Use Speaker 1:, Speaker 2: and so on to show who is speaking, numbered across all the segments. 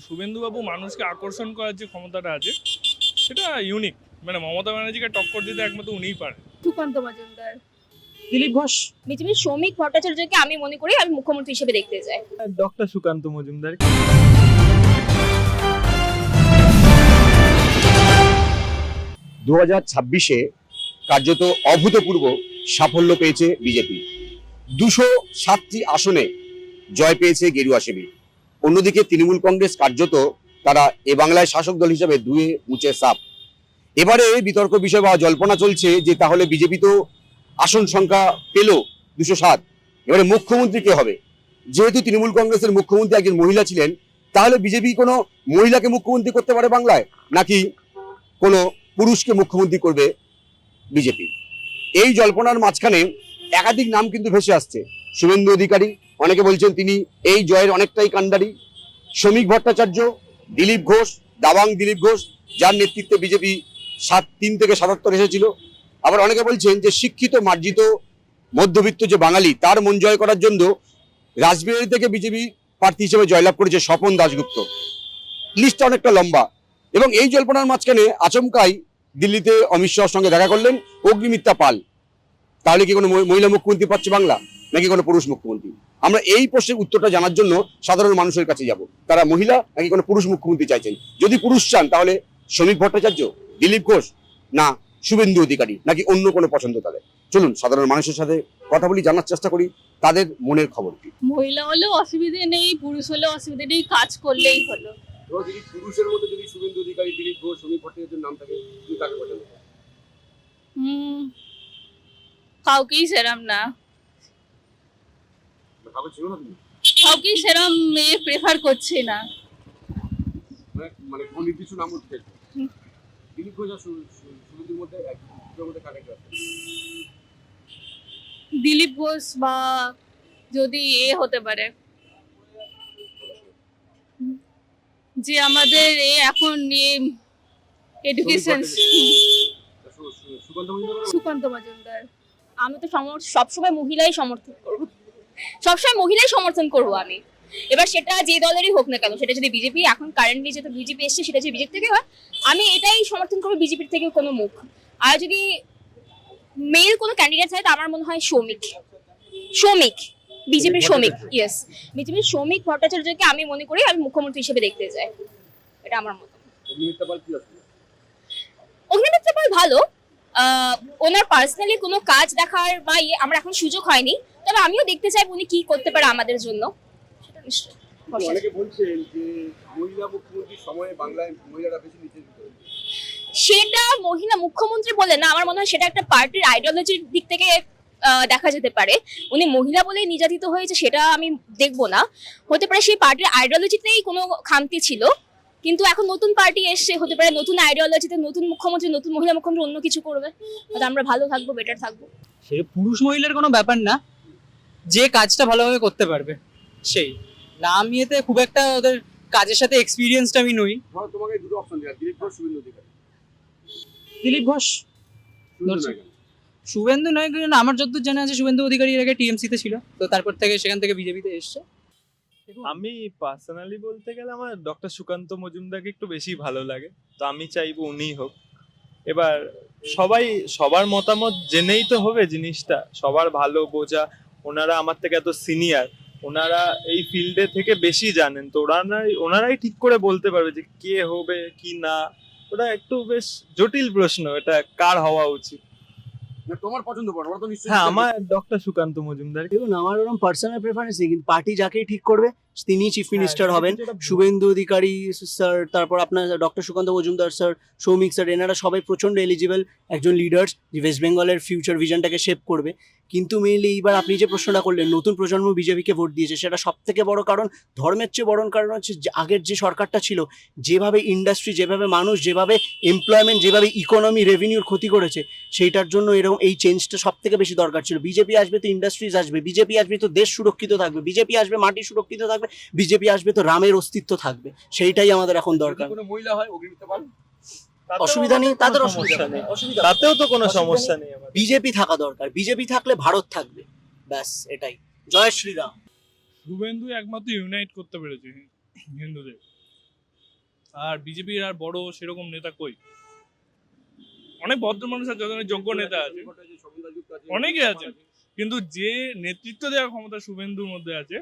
Speaker 1: শুভেন্দুবাবু মানুষকে আকর্ষণ করার যে ক্ষমতাটা আছে সেটা ইউনিক। মানে মমতা ব্যানার্জিকে টক্কর দিতে একমাত্র উনিই পারে।
Speaker 2: সুকান্ত মজুমদার।
Speaker 3: দিলীপ ঘোষ।
Speaker 2: বিজেপির শ্রমিক ভট্টাচার্যকে আমি মনে করি আমি মুখ্যমন্ত্রী হিসেবে দেখতে চাই।
Speaker 1: ডক্টর সুকান্ত মজুমদার।
Speaker 4: 2026-এ কার্যত অভূতপূর্ব সাফল্য পেয়েছে বিজেপি। 207টি আসনে জয় পেয়েছে গেরুয়া শিবির। অন্যদিকে তৃণমূল কংগ্রেস কার্যত তারা এ বাংলায় শাসক দল হিসেবে ধুয়ে মুছে সাফ। এবারে বিতর্ক বিষয় বা জল্পনা চলছে যে তাহলে বিজেপি তো আসন সংখ্যা পেল 207, এবারে মুখ্যমন্ত্রী কে হবে? যেহেতু তৃণমূল কংগ্রেসের মুখ্যমন্ত্রী একজন মহিলা ছিলেন, তাহলে বিজেপি কোনো মহিলাকে মুখ্যমন্ত্রী করতে পারে বাংলায়, নাকি কোনো পুরুষকে মুখ্যমন্ত্রী করবে বিজেপি? এই জল্পনার মাঝখানে একাধিক নাম কিন্তু ভেসে আসছে। শুভেন্দু অধিকারী, অনেকে বলছেন তিনি এই জয়ের অনেকটাই কাণ্ডারি। শ্রমিক ভট্টাচার্য, দিলীপ ঘোষ, দাবাং দিলীপ ঘোষ, যার নেতৃত্বে বিজেপি 3 থেকে 77 এসেছিল। আবার অনেকে বলছেন যে শিক্ষিত মার্জিত মধ্যবিত্ত যে বাঙালি, তার মন জয় করার জন্য রাজবিহারী থেকে বিজেপি প্রার্থী হিসেবে জয়লাভ করেছে স্বপন দাশগুপ্ত। লিস্টটা অনেকটা লম্বা। এবং এই জল্পনার মাঝখানে আচমকাই দিল্লিতে অমিত শাহর সঙ্গে দেখা করলেন অগ্নিমিত্রা পাল। তাহলে কি কোনো মহিলা মুখ্যমন্ত্রী পাচ্ছে বাংলা, নাকি কোনো পুরুষ মুখ্যমন্ত্রী? আমরা এই প্রশ্নের উত্তরটা জানার জন্য সাধারণ মানুষের কাছে যাব। তারা মহিলা নাকি কোনো পুরুষ মুখ্যমন্ত্রী চাইছেন? যদি পুরুষ চান তাহলে শ্রমিক ভট্টাচার্য, দিলীপ ঘোষ, না শুভেন্দু অধিকারী, নাকি অন্য কোনো পছন্দ তাদের? চলুন সাধারণ মানুষের সাথে কথা বলি, জানার চেষ্টা করি তাদের মনের খবর কি।
Speaker 2: মহিলা হলেও অসুবিধে নেই, পুরুষ হলেও অসুবিধে নেই, কাজ করলেই হলো।
Speaker 4: যদি পুরুষের মধ্যে যদি শুভেন্দু অধিকারী, দিলীপ ঘোষ, শ্রমিক ভট্টাচার্যের নাম থাকে, তুমি কাকে পছন্দ করো?
Speaker 2: কাউকেই সেরম না,
Speaker 4: কাউকে ছিল না তুমি?
Speaker 2: কাউকেই সেরম মেয়ে প্রেফার করছি না।
Speaker 4: মানে কোন নির্দিষ্ট নাম উঠছে? দিলীপ ঘোষ আর শুভেন্দুর মধ্যে একজনের মধ্যে কাকে আছে?
Speaker 2: দিলীপ ঘোষ বা যদি হতে পারে যে আমাদের এখন এডুকেশন, সুকান্ত মজুমদার। আমি তো সবসময় মহিলাই সমর্থন করব, সবসময় মহিলাই সমর্থন করব আমি। এবার সেটা যে দলেরই হোক না কেন, সেটা যদি বিজেপি, এখন কারেন্টলি যেটা বিজেপি এসছে সেটা যদি বিজেপি থেকে হয়, আমি এটাই সমর্থন করবো, বিজেপির থেকে কোনো মুখ। আর যদি মেল কোনো ক্যান্ডিডেট হয়, তো আমার মনে হয় শ্রমিক বিজেপির শ্রমিক, ইয়েস, বিজেপির শ্রমিক ভট্টাচার্যকে আমি মনে করি আমি মুখ্যমন্ত্রী হিসেবে দেখতে চাই। এটা আমার মত। অগ্নিমিত্রা পাল ভালো, ওনার পার্সোনালি কোনো কাজ দেখার বা আমার এখন সুযোগ হয়নি, তবে আমিও দেখতে চাই উনি কি করতে পারে আমাদের জন্য। সেটা নিশ্চয়ই।
Speaker 4: অনেকে বলছেন যে মহিলা মুখ্যমন্ত্রীর সময়ে বাংলায় মহিলারা বেশি নির্যাতিত হচ্ছে।
Speaker 2: সেটা মহিলা মুখ্যমন্ত্রী বলে না, আমার মনে হয় সেটা একটা পার্টির আইডিওলজির দিক থেকে দেখা যেতে পারে। উনি মহিলা বলে নির্যাতিত হয়েছে সেটা আমি দেখবো না, হতে পারে সেই পার্টির আইডিওলজিতেই কোনো খামতি ছিল, কিন্তু এখন নতুন পার্টি এসছে, হতে পারে নতুন আইডিওলজিতে নতুন মুখ্যমন্ত্রী, নতুন মহিলা মুখ্যমন্ত্রী অন্য কিছু করবে, তাহলে আমরা ভালো থাকবো, বেটার থাকবো।
Speaker 3: সে পুরুষ মহিলার কোনো ব্যাপার না, যে কাজটা ভালোভাবে করতে পারবে সেই। না, আমি এতে খুব একটা ওদের কাজের সাথে এক্সপিরিয়েন্সড আমি নই।
Speaker 4: ধরো তোমাকে দুটো অপশন দেয়া, দিলীপ ঘোষ, শুভেন্দু অধিকারী।
Speaker 3: দিলীপ ঘোষ। শুভেন্দু নয়, কারণ আমার যতদূর জানা আছে শুভেন্দু অধিকারী এর আগে টিএমসি তে ছিল, তো তারপর থেকে সেখান থেকে বিজেপিতে এসছে।
Speaker 1: আমি পার্সোনালি বলতে গেলে আমার ডক্টর সুকান্ত মজুমদারকে একটু বেশি ভালো লাগে, তো আমি চাইবো উনিই হোক। এবার সবার মতামত জেনেই তো হবে জিনিসটা, সবার ভালো বোঝা। ওনারা আমার থেকে এত সিনিয়র, ওনারা এই ফিল্ডে থেকে বেশি জানেন, তো ওনারাই ঠিক করে বলতে পারবে যে কে হবে কি না। ওটা একটু বেশ জটিল প্রশ্ন, এটা কার হওয়া উচিত।
Speaker 4: না তোমার পছন্দ পড়ো, ওরা তো নিশ্চয়ই।
Speaker 1: হ্যাঁ, আমার ডক্টর সুকান্ত মজুমদার।
Speaker 5: দেখুন, আমার ওরকম পার্সোনাল প্রেফারেন্স নেই, কিন্তু পার্টি যাকেই ঠিক করবে তিনি চিফ মিনিস্টার হবেন। শুভেন্দু অধিকারী স্যার, তারপর আপনার doctor Sukanta Majumdar sir, Soumik sir, এনারা সবাই প্রচন্ড এলিজিবল একজন লিডার্স, যে ওয়েস্ট বেঙ্গলের ফিউচার ভিশনটাকে শেপ করবে। কিন্তু মেইনলি এইবার আপনি যে প্রশ্নটা করলেন, নতুন প্রজন্ম বিজেপিকে ভোট দিয়েছে, সেটা সব থেকে বড় কারণ, ধর্মের চেয়ে বড় কারণ হচ্ছে আগের যে সরকারটা ছিল, যেভাবে ইন্ডাস্ট্রি, যেভাবে মানুষ, যেভাবে এমপ্লয়মেন্ট, যেভাবে ইকোনমি রেভিনিউর ক্ষতি করেছে, সেইটার জন্য এরকম এই চেঞ্জটা সব থেকে বেশি দরকার ছিল। বিজেপি আসবে তো ইন্ডাস্ট্রিজ আসবে, বিজেপি আসবে তো দেশ সুরক্ষিত থাকবে, বিজেপি আসবে মাটি সুরক্ষিত থাকবে, বিজেপি আসবে তো রামের অস্তিত্ব থাকবে। সেইটাই আমাদের এখন দরকার।
Speaker 4: কোনো মহিলা হয় অগ্নিমিত্রা পাল,
Speaker 5: অসুবিধা নেই, তাদের অসুবিধা নেই,
Speaker 1: তাতেও তো কোনো সমস্যা নেই।
Speaker 5: বিজেপি থাকা দরকার, বিজেপি থাকলে ভারত থাকবে, ব্যাস এটাই। জয় শ্রীরাম।
Speaker 1: শুভেন্দু একমাত্র ইউনাইট করতে পেরেছে হিন্দুদের।
Speaker 6: আর বিজেপির আর বড় সেরকম নেতা কই? অনেক ভদ্র মানুষ আছে, অনেক যোগ্য নেতা আছে, অনেকে আছে, কিন্তু যে নেতৃত্ব দেওয়ার ক্ষমতা শুভেন্দুর মধ্যে আছে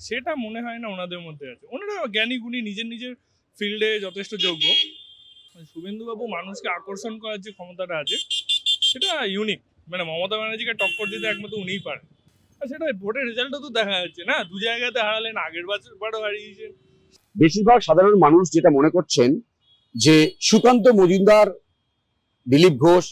Speaker 6: সেটা মনে হয় না ওনাদের মধ্যে আছে। ওনারা জ্ঞানী গুণী, নিজের নিজের ফিল্ডে যথেষ্ট যোগ্য। শুভেন্দু বাবু মানুষকে আকর্ষণ করার যে ক্ষমতাটা আছে সেটা ইউনিক, মানে মমতা ব্যানার্জিকে টক্কর দিতে একমাত্র উনিই পারেন। আর সেটা ভোটের রেজাল্টও তো দেখা যাচ্ছে না, 2 জায়গাতে হারালেন, আগের বারও হারিয়েছেন।
Speaker 4: বেশিরভাগ সাধারণ মানুষ যেটা মনে করছেন যে সুকান্ত মজুমদার, দিলীপ ঘোষ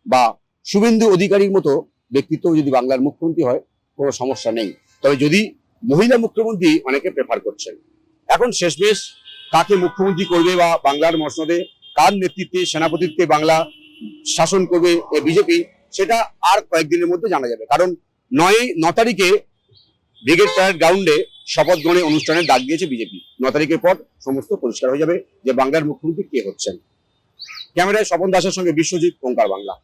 Speaker 4: বা শুভেন্দু অধিকারীর মতো ব্যক্তিত্ব যদি বাংলার মুখ্যমন্ত্রী হয় কোনো সমস্যা নেই। তবে যদি মহিলা মুখ্যমন্ত্রী অনেকে প্রেফার করছেন। এখন শেষমেশ কাকে মুখ্যমন্ত্রী করবে বা বাংলার মসনদে কার নেতৃত্বে, সেনাপতিত্বে বাংলা শাসন করবে বিজেপি, সেটা আর কয়েকদিনের মধ্যে জানা যাবে। কারণ 9 তারিখে ব্রিগেড প্যারেড গ্রাউন্ডে শপথ গ্রহণের অনুষ্ঠানের ডাক দিয়েছে বিজেপি। 9 তারিখের পর সমস্ত পরিষ্কার হয়ে যাবে যে বাংলার মুখ্যমন্ত্রী কে হচ্ছেন। ক্যামেরায় স্বপন দাসের সঙ্গে বিশ্বজিৎ, ওঙ্কার বাংলা।